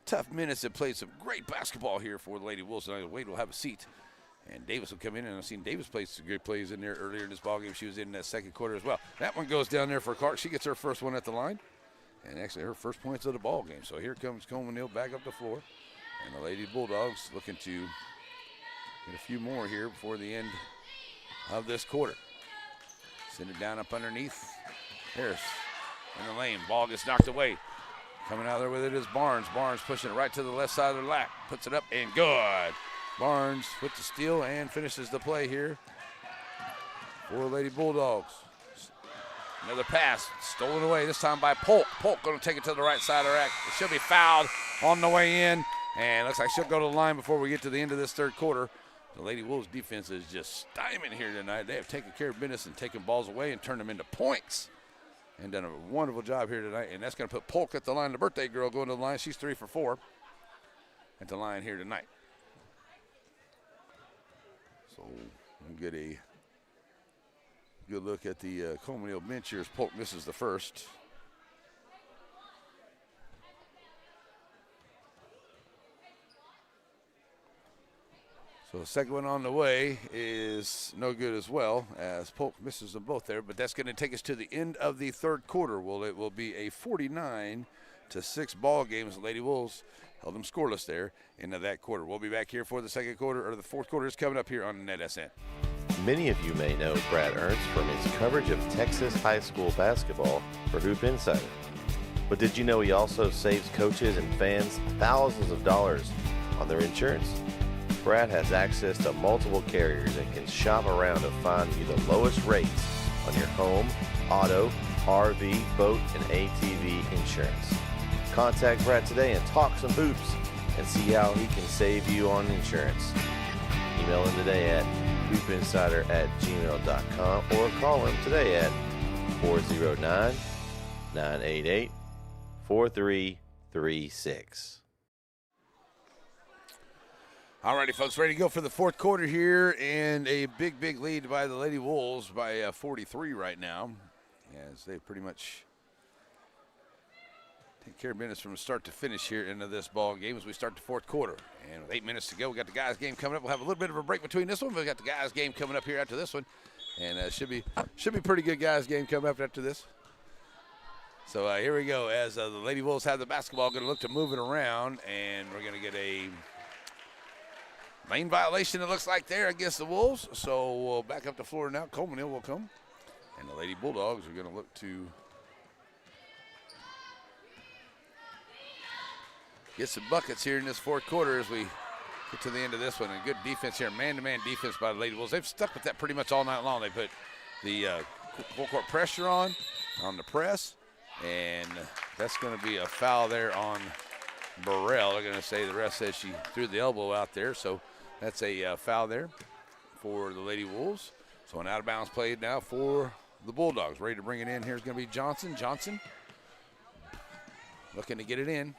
Speaker 1: tough minutes and played some great basketball here for the Lady Wolves tonight. Wade will have a seat. And Davis will come in, and I've seen Davis play some good plays in there earlier in this ballgame. She was in that second quarter as well. That one goes down there for Clark. She gets her first one at the line, and actually her first points of the ballgame. So here comes Colmesneil back up the floor, and the Lady Bulldogs looking to get a few more here before the end of this quarter. Send it down up underneath. Harris in the lane. Ball gets knocked away. Coming out there with it is Barnes. Barnes pushing it right to the left side of the lap. Puts it up and good. Barnes with the steal and finishes the play here for Lady Bulldogs. Another pass stolen away, this time by Polk. Polk going to take it to the right side of the rack. She'll be fouled on the way in, and looks like she'll go to the line before we get to the end of this third quarter. The Lady Wolves defense is just stymied here tonight. They have taken care of business and taken balls away and turned them into points. And done a wonderful job here tonight. And that's going to put Polk at the line. The birthday girl going to the line. She's 3 for 4 at the line here tonight. So we'll get a good look at the Colmesneil bench here as Polk misses the first. So the second one on the way is no good as well, as Polk misses them both there. But that's going to take us to the end of the third quarter. Well, it will be a 49-6 ball game as the Lady Wolves held them scoreless there into that quarter. We'll be back here for the second quarter, or the fourth quarter is coming up here on NetSN.
Speaker 2: Many of you may know Brad Ernst from his coverage of Texas high school basketball for Hoop Insider. But did you know he also saves coaches and fans thousands of dollars on their insurance? Brad has access to multiple carriers and can shop around to find you the lowest rates on your home, auto, RV, boat, and ATV insurance. Contact Brad today and talk some hoops and see how he can save you on insurance. Email him today at hoopinsider@gmail.com or call him today at 409-988-4336.
Speaker 1: All righty, folks, ready to go for the fourth quarter here, and a big lead by the Lady Wolves by 43 right now, as they pretty much take care of business from start to finish here into this ball game as we start the fourth quarter. And with 8 minutes to go, we got the guys' game coming up. We'll have a little bit of a break between this one, but we got the guys' game coming up here after this one, and should be pretty good guys' game coming up after this. So here we go, as the Lady Wolves have the basketball, going to look to move it around, and we're going to get a lane violation, it looks like, there against the Wolves. So we'll back up the floor now. Colmesneil will come. And the Lady Bulldogs are going to look to get some buckets here in this fourth quarter as we get to the end of this one. And good defense here, man-to-man defense by the Lady Wolves. They've stuck with that pretty much all night long. They put the full court pressure on the press. And that's going to be a foul there on Burrell. They're going to say, the ref says she threw the elbow out there. So that's a foul there for the Lady Wolves. So an out-of-bounds play now for the Bulldogs. Ready to bring it in. Here's going to be Johnson. Johnson looking to get it in.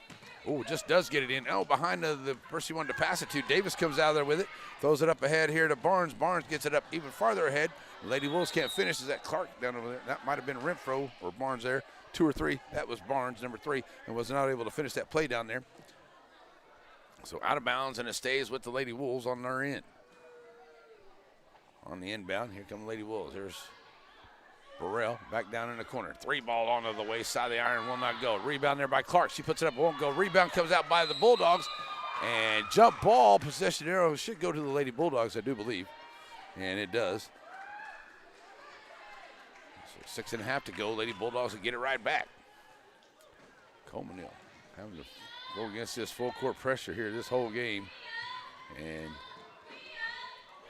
Speaker 1: Oh, just does get it in. Oh, behind the person he wanted to pass it to. Davis comes out of there with it. Throws it up ahead here to Barnes. Barnes gets it up even farther ahead. The Lady Wolves can't finish. Is that Clark down over there? That might have been Renfro or Barnes there. 2 or 3. That was Barnes, number 3, and was not able to finish that play down there. So out of bounds, and it stays with the Lady Wolves on their end. On the inbound, here come the Lady Wolves. There's Burrell back down in the corner. 3 ball onto the waist side of the iron, will not go. Rebound there by Clark. She puts it up, won't go. Rebound comes out by the Bulldogs. And jump ball, possession arrow should go to the Lady Bulldogs, I do believe. And it does. So 6.5 to go. Lady Bulldogs will get it right back. Colmesneil having to go against this full court pressure here this whole game. And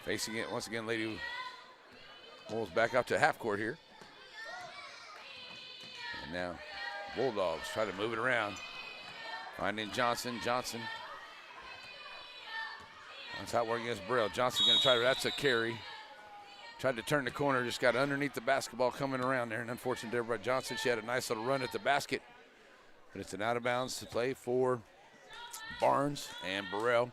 Speaker 1: facing it once again, Lady Wolves back up to half court here. And now Bulldogs try to move it around. Finding Johnson. Johnson. That's out working against Burrell. Johnson going to try to, that's a carry. Tried to turn the corner, just got underneath the basketball coming around there. And unfortunate there by Johnson. She had a nice little run at the basket. But it's an out of bounds to play for Barnes and Burrell.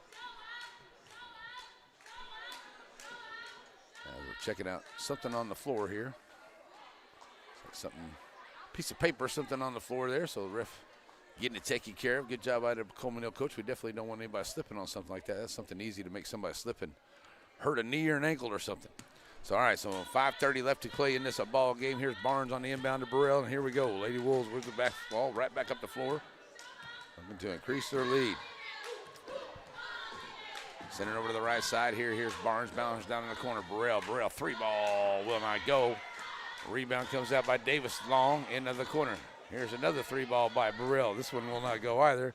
Speaker 1: We're checking out something on the floor here. Something, piece of paper, something on the floor there. So the ref getting it taken care of. Good job by the Colmesneil coach. We definitely don't want anybody slipping on something like that. That's something easy to make somebody slipping hurt a knee or an ankle or something. So, all right, so 5:30 left to play in this ball game. Here's Barnes on the inbound to Burrell, and here we go. Lady Wolves with the basketball right back up the floor, looking to increase their lead. Send it over to the right side here. Here's Barnes, bounces down in the corner. Burrell, 3-ball will not go. Rebound comes out by Davis Long into the corner. Here's another 3-ball by Burrell. This one will not go either.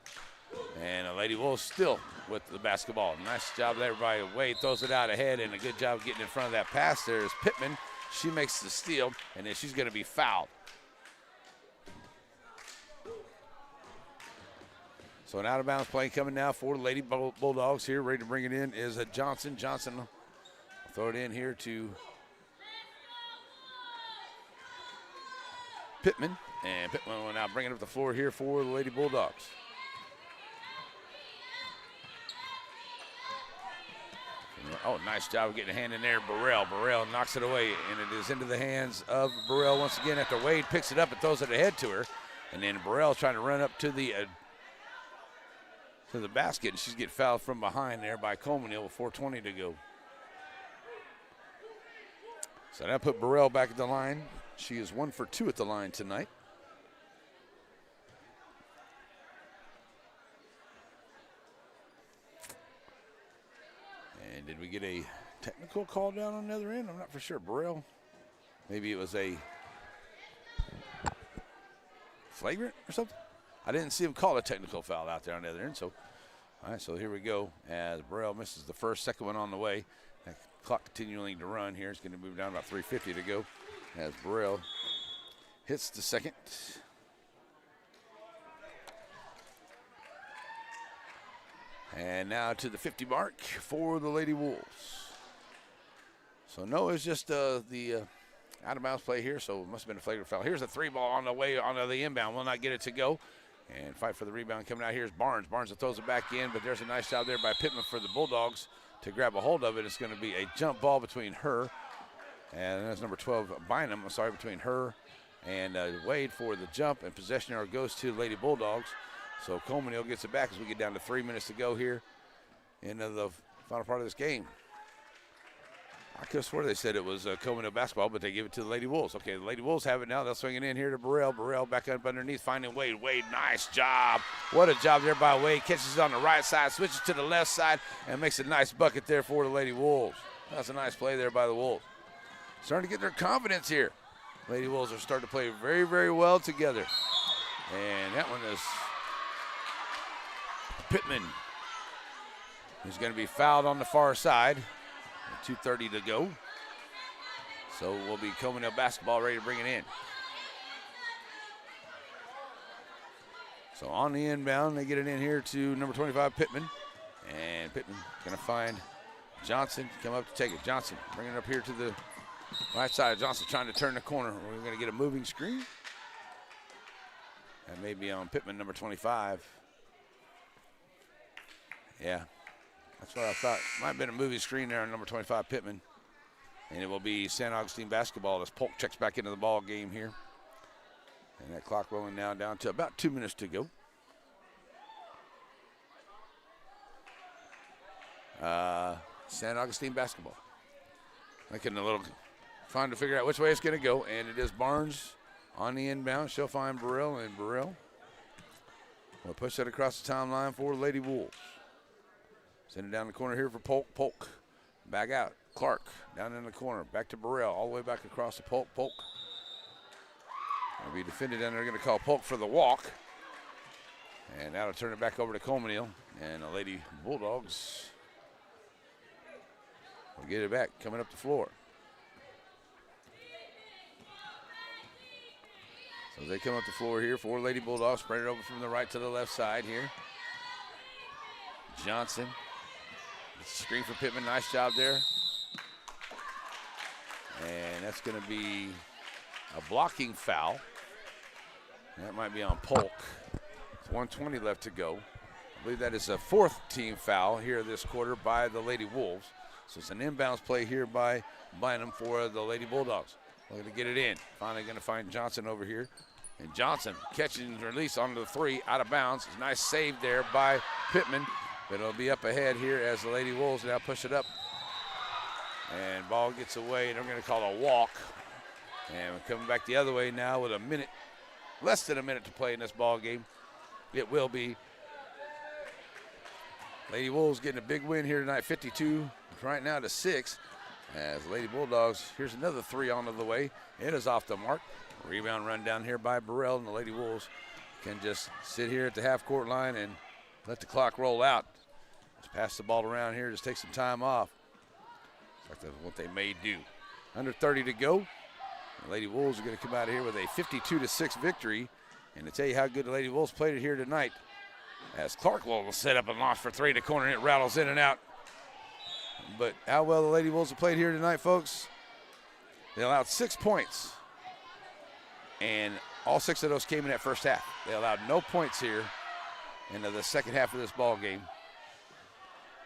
Speaker 1: And Lady Wolves still with the basketball. Nice job there by Wade. Throws it out ahead, and a good job getting in front of that pass. There's Pittman. She makes the steal, and then she's going to be fouled. So an out-of-bounds play coming now for the Lady Bulldogs here. Ready to bring it in is Johnson. Johnson will throw it in here to Pittman. And Pittman will now bring it up the floor here for the Lady Bulldogs. Oh, nice job of getting a hand in there. Burrell knocks it away, and it is into the hands of Burrell once again after Wade picks it up and throws it ahead to her. And then Burrell's trying to run up to the basket, and she's getting fouled from behind there by Colmesneil with 4:20 to go. So that put Burrell back at the line. She is 1 for 2 at the line tonight. And did we get a technical call down on the other end? I'm not for sure. Burrell, maybe it was a flagrant or something. I didn't see him call a technical foul out there on the other end. So, all right, so here we go as Burrell misses the first, second one on the way. That clock continuing to run here. It's going to move down about 3:50 to go as Burrell hits the second. And now to the 50 mark for the Lady Wolves. So no, it's just the out-of-bounds play here, so it must have been a flagrant foul. Here's a 3-ball on the way on the inbound. Will not get it to go. And fight for the rebound coming out. Here's Barnes. Barnes throws it back in, but there's a nice job there by Pittman for the Bulldogs to grab a hold of it. It's going to be a jump ball between her, and that's number 12, Bynum, between her and Wade for the jump, and possession arrow goes to the Lady Bulldogs. So Colmesneil gets it back as we get down to 3 minutes to go here in the final part of this game. I could have swore they said it was Colmesneil basketball, but they give it to the Lady Wolves. Okay, the Lady Wolves have it now. They'll swing it in here to Burrell. Burrell back up underneath, finding Wade. Wade, nice job. What a job there by Wade. Catches it on the right side, switches to the left side, and makes a nice bucket there for the Lady Wolves. That's a nice play there by the Wolves. Starting to get their confidence here. Lady Wolves are starting to play very, very well together. And that one is Pittman. He's going to be fouled on the far side. 2:30 to go. So we'll be Colmesneil basketball ready to bring it in. So on the inbound, they get it in here to number 25, Pittman. And Pittman going to find Johnson, come up to take it. Johnson bringing it up here to the right side. Johnson trying to turn the corner. We're going to get a moving screen. That may be on Pittman, number 25. Yeah. That's what I thought. Might have been a movie screen there on number 25, Pittman. And it will be St. Augustine basketball as Polk checks back into the ball game here. And that clock rolling now down to about 2 minutes to go. St. Augustine basketball. Making a little trying to figure out which way it's going to go. And it is Barnes on the inbound. She'll find Burrell, and Burrell will push that across the timeline for Lady Wolves. Send it down the corner here for Polk. Polk back out. Clark down in the corner. Back to Burrell. All the way back across to Polk. Polk will be defended, and they're going to call Polk for the walk. And now to turn it back over to Colmesneil. And the Lady Bulldogs will get it back coming up the floor. So they come up the floor here for Lady Bulldogs. Spread it over from the right to the left side here. Johnson. Screen for Pittman, nice job there. And that's going to be a blocking foul. That might be on Polk. It's 1:20 left to go. I believe that is a fourth team foul here this quarter by the Lady Wolves. So it's an inbounds play here by Bynum for the Lady Bulldogs. Looking to get it in. Finally going to find Johnson over here. And Johnson catching and release onto the 3 out of bounds. Nice save there by Pittman. But it'll be up ahead here as the Lady Wolves now push it up And ball gets away, and they're going to call a walk. And we're coming back the other way now with less than a minute to play in this ball game. It will be Lady Wolves getting a big win here tonight, 52 right now to 6. As Lady Bulldogs, here's another three on the way. It is off the mark. Rebound run down here by Burrell, and the Lady Wolves can just sit here at the half-court line and let the clock roll out. Just pass the ball around here, just take some time off. Like that's what they may do. Under 30 to go. The Lady Wolves are going to come out of here with a 52-6 victory. And to tell you how good the Lady Wolves played it here tonight, as Clark will set up and launch for three in the corner, and it rattles in and out. But how well the Lady Wolves have played here tonight, folks. They allowed 6 points. And all 6 of those came in that first half. They allowed no points here into the second half of this ball game.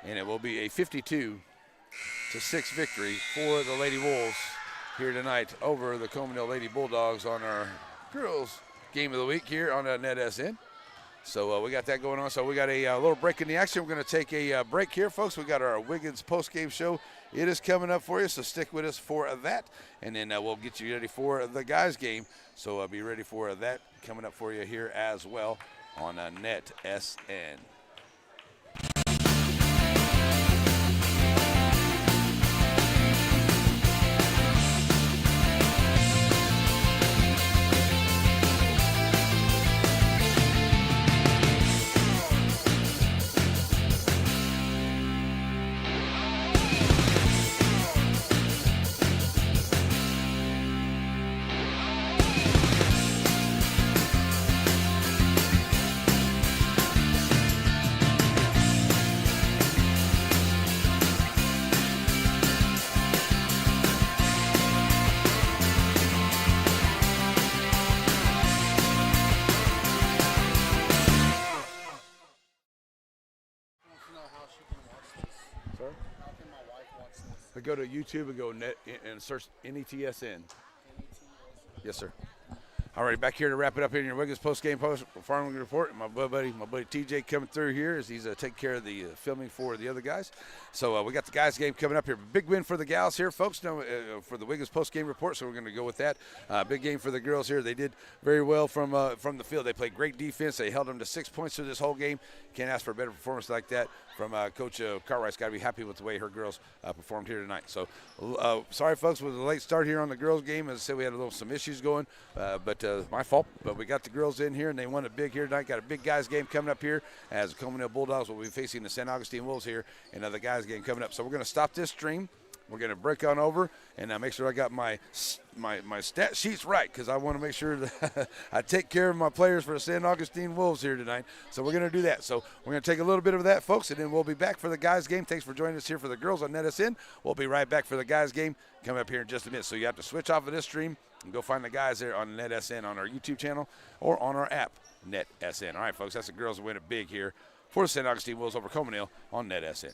Speaker 1: And it will be a 52-6 victory for the Lady Wolves here tonight over the Colmesneil Lady Bulldogs on our girls game of the week here on NetSN. So we got that going on. So we got a little break in the action. We're going to take a break here, folks. We got our Wiggins post-game show. It is coming up for you, so stick with us for that. And then we'll get you ready for the guys' game. So be ready for that coming up for you here as well on NetSN. Go to YouTube and go net and search NETSN. Yes, sir. All right, back here to wrap it up here in your Wiggins post-game farming report. My buddy TJ coming through here as he's taking care of the filming for the other guys. So we got the guys' game coming up here. Big win for the gals here, folks, for the Wiggins post-game report, so we're going to go with that. Big game for the girls here. They did very well from the field. They played great defense. They held them to 6 points through this whole game. Can't ask for a better performance like that from Coach Cartwright's got to be happy with the way her girls performed here tonight. So sorry, folks, with the late start here on the girls' game. As I said, we had some issues going, but my fault. But we got the girls in here, and they won it big here tonight. Got a big guys' game coming up here as the Colmesneil Bulldogs will be facing the St. Augustine Wolves here in the guys' game coming up. So we're going to stop this stream. We're going to break on over and make sure I got my stat sheets right, because I want to make sure that I take care of my players for the St. Augustine Wolves here tonight. So we're going to do that. So we're going to take a little bit of that, folks, and then we'll be back for the guys' game. Thanks for joining us here for the girls on NetSN. We'll be right back for the guys' game coming up here in just a minute. So you have to switch off of this stream and go find the guys there on NetSN on our YouTube channel or on our app, NetSN. All right, folks, that's the girls who win it big here for the St. Augustine Wolves over Colmesneil on NetSN.